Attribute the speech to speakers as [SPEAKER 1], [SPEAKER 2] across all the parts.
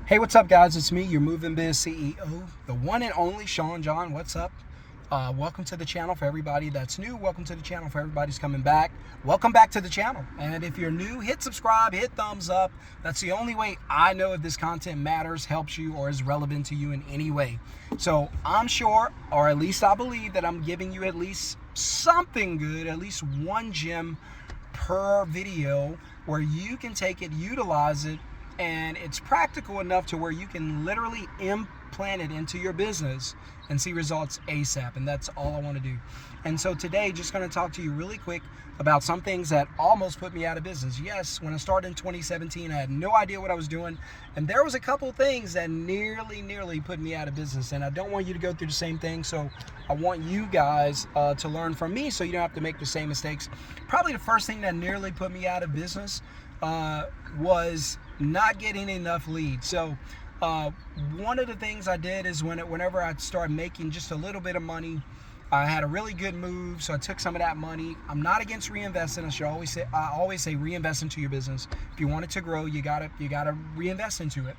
[SPEAKER 1] Hey, what's up, guys? It's me, your Moving Biz CEO, the one and only Sean John. What's up? Welcome to the channel for everybody that's new. Welcome to the channel for everybody's coming back. Welcome back to the channel. And if you're new, hit subscribe, hit thumbs up. That's the only way I know if this content matters, helps you, or is relevant to you in any way. So I'm sure, or at least I believe, that I'm giving you at least something good, at least one gem per video where you can take it, utilize it, and it's practical enough to where you can literally implant it into your business and see results ASAP. And that's all I want to do. And so today, just going to talk to you really quick about some things that almost put me out of business. Yes, when I started in 2017, I had no idea what I was doing, and there was a couple things that nearly put me out of business. And I don't want you to go through the same thing, so I want you guys to learn from me so you don't have to make the same mistakes. Probably the first thing that nearly put me out of business was not getting enough leads. So one of the things I did is whenever I started making just a little bit of money, I had a really good move, so I took some of that money. I'm not against reinvesting. I always say reinvest into your business. If you want it to grow, you gotta reinvest into it.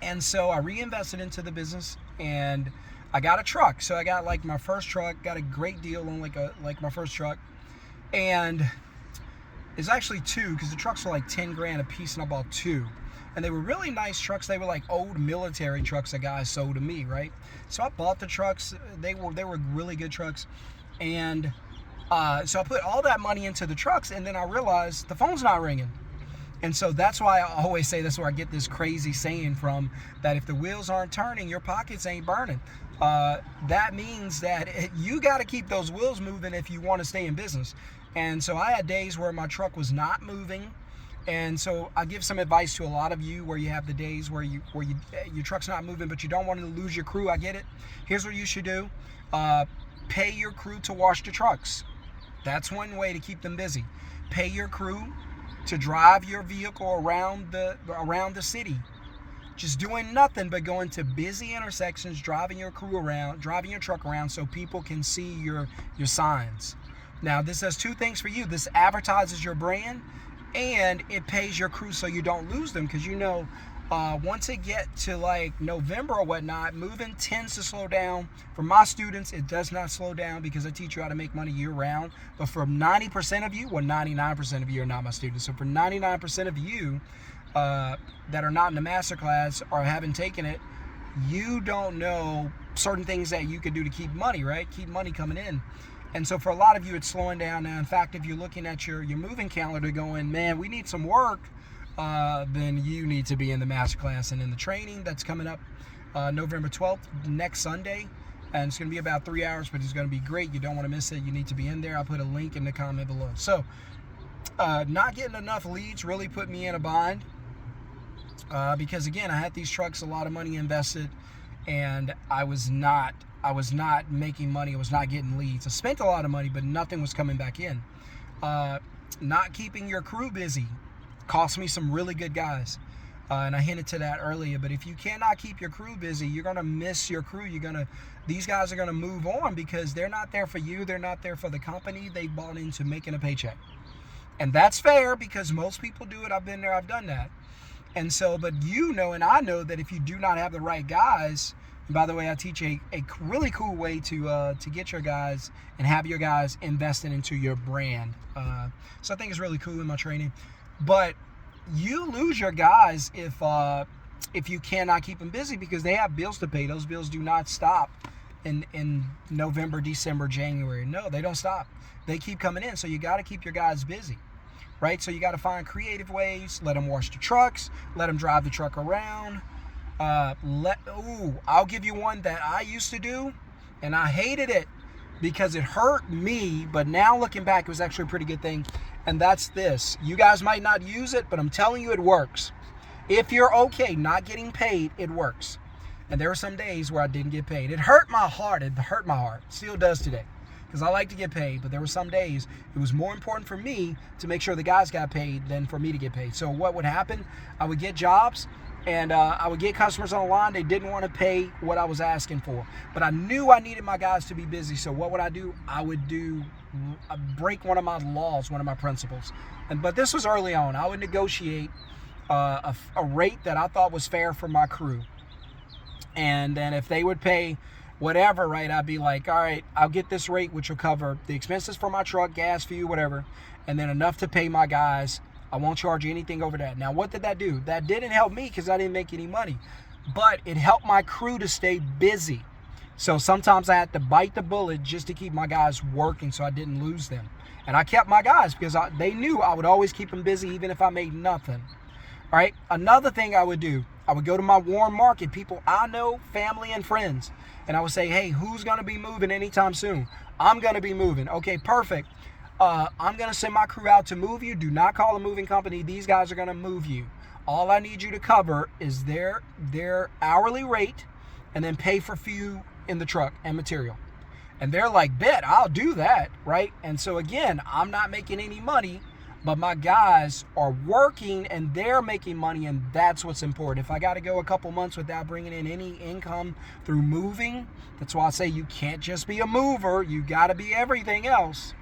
[SPEAKER 1] And so I reinvested into the business, and I got a truck. So I got like my first truck, got a great deal on like my first truck, and it's actually two, because the trucks were like 10 grand a piece, and I bought two. And they were really nice trucks. They were like old military trucks that guys sold to me, right? So I bought the trucks. They were really good trucks. And so I put all that money into the trucks, and then I realized the phone's not ringing. And so that's why I always say, that's where I get this crazy saying from, that if the wheels aren't turning, your pockets ain't burning. That means that you got to keep those wheels moving if you want to stay in business. And so I had days where my truck was not moving. And so I give some advice to a lot of you where you have the days where your truck's not moving, but you don't want to lose your crew. I get it. Here's what you should do. Pay your crew to wash the trucks. That's one way to keep them busy. Pay your crew to drive your vehicle around the city. Just doing nothing but going to busy intersections, driving your truck around so people can see your signs. Now, this does two things for you. This advertises your brand, and it pays your crew so you don't lose them, because once it get to like November or whatnot, moving tends to slow down. For my students, it does not slow down because I teach you how to make money year round. But for 90% of you, well, 99% of you are not my students. So for 99% of you that are not in the masterclass or haven't taken it, you don't know certain things that you could do to keep money, right? Keep money coming in. And so for a lot of you, it's slowing down now. In fact, if you're looking at your moving calendar going, man, we need some work, then you need to be in the masterclass and in the training that's coming up November 12th, next Sunday. And it's going to be about 3 hours, but it's going to be great. You don't want to miss it. You need to be in there. I'll put a link in the comment below. So not getting enough leads really put me in a bind because, again, I had these trucks, a lot of money invested, and I was not making money. I was not getting leads. I spent a lot of money, but nothing was coming back in. Not keeping your crew busy cost me some really good guys. And I hinted to that earlier, but if you cannot keep your crew busy, you're going to miss your crew. These guys are going to move on because they're not there for you. They're not there for the company. They bought into making a paycheck. And that's fair because most people do it. I've been there. I've done that. And so, but and I know that if you do not have the right guys, and by the way, I teach a really cool way to get your guys and have your guys invested into your brand. So I think it's really cool in my training. But you lose your guys if you cannot keep them busy because they have bills to pay. Those bills do not stop in November, December, January. No, they don't stop. They keep coming in. So you got to keep your guys busy, right? So you got to find creative ways. Let them wash the trucks. Let them drive the truck around. I'll give you one that I used to do, and I hated it because it hurt me, but now looking back, it was actually a pretty good thing, and that's this. You guys might not use it, but I'm telling you, it works. If you're okay not getting paid, it works. And there were some days where I didn't get paid. It hurt my heart. It still does today, because I like to get paid, but there were some days it was more important for me to make sure the guys got paid than for me to get paid. So what would happen? I would get jobs, and I would get customers on the line. They didn't want to pay what I was asking for, but I knew I needed my guys to be busy. So what would I do? I would break one of my laws, one of my principles. But this was early on. I would negotiate a rate that I thought was fair for my crew. And then if they would pay whatever, right, I'd be like, all right, I'll get this rate, which will cover the expenses for my truck, gas, fuel, whatever, and then enough to pay my guys. I won't charge you anything over that. Now, what did that do? That didn't help me because I didn't make any money, but it helped my crew to stay busy. So sometimes I had to bite the bullet just to keep my guys working so I didn't lose them. And I kept my guys because they knew I would always keep them busy even if I made nothing. All right, another thing I would do, I would go to my warm market, people I know, family and friends, and I would say, hey, who's going to be moving anytime soon? I'm going to be moving. Okay, perfect. I'm going to send my crew out to move you. Do not call a moving company. These guys are going to move you. All I need you to cover is their hourly rate and then pay for fuel in the truck and material. And they're like, bet, I'll do that, right? And so again, I'm not making any money, but my guys are working and they're making money, and that's what's important. If I got to go a couple months without bringing in any income through moving, that's why I say you can't just be a mover. You got to be everything else.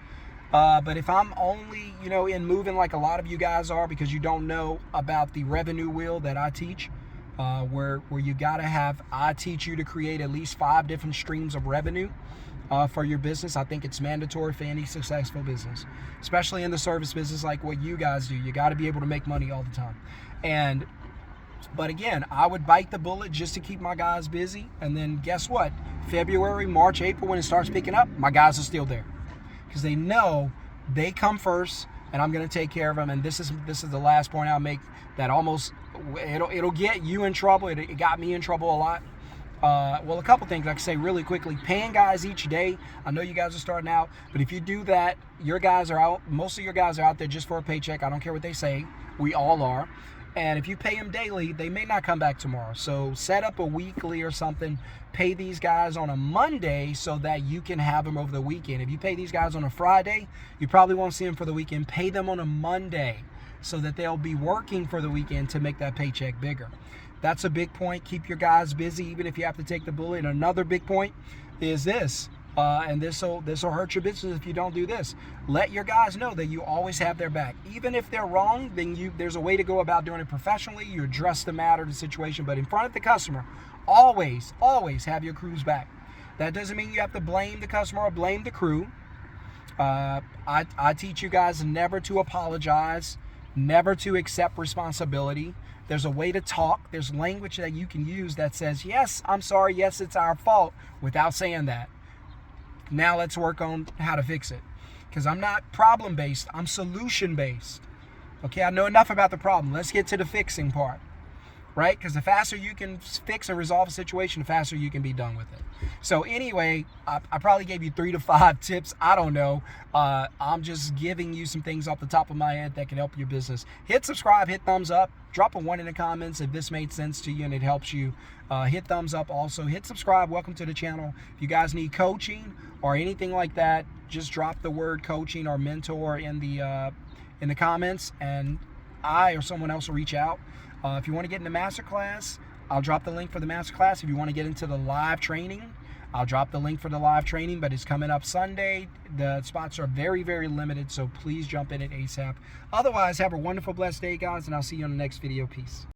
[SPEAKER 1] But if I'm only, in moving like a lot of you guys are, because you don't know about the revenue wheel that I teach, where you got to have, I teach you to create at least 5 different streams of revenue for your business. I think it's mandatory for any successful business, especially in the service business like what you guys do. You got to be able to make money all the time. But again, I would bite the bullet just to keep my guys busy. And then guess what? February, March, April, when it starts picking up, my guys are still there because they know they come first and I'm going to take care of them. And this is the last point I'll make that almost, it'll get you in trouble. It got me in trouble a lot. Well, a couple things I can say really quickly. Paying guys each day. I know you guys are starting out, but if you do that, your guys are out. Most of your guys are out there just for a paycheck. I don't care what they say. We all are. And if you pay them daily, they may not come back tomorrow. So set up a weekly or something. Pay these guys on a Monday so that you can have them over the weekend. If you pay these guys on a Friday, you probably won't see them for the weekend. Pay them on a Monday so that they'll be working for the weekend to make that paycheck bigger. That's a big point. Keep your guys busy, even if you have to take the bullet. And another big point is this, and this will hurt your business if you don't do this. Let your guys know that you always have their back. Even if they're wrong, then there's a way to go about doing it professionally. You address the matter, the situation, but in front of the customer, always have your crew's back. That doesn't mean you have to blame the customer or blame the crew. I teach you guys never to apologize, never to accept responsibility. There's a way to talk. There's language that you can use that says, yes, I'm sorry, yes, it's our fault, without saying that. Now let's work on how to fix it. Because I'm not problem-based, I'm solution-based. Okay, I know enough about the problem. Let's get to the fixing part. Right? Because the faster you can fix and resolve a situation, the faster you can be done with it. So anyway, I probably gave you 3 to 5 tips. I don't know. I'm just giving you some things off the top of my head that can help your business. Hit subscribe, hit thumbs up, drop a 1 in the comments if this made sense to you and it helps you. Hit thumbs up also. Hit subscribe. Welcome to the channel. If you guys need coaching or anything like that, just drop the word coaching or mentor in the comments, and I or someone else will reach out. If you want to get into masterclass, I'll drop the link for the masterclass. If you want to get into the live training, I'll drop the link for the live training, but it's coming up Sunday. The spots are very, very limited, so please jump in it ASAP. Otherwise, have a wonderful, blessed day, guys, and I'll see you on the next video. Peace.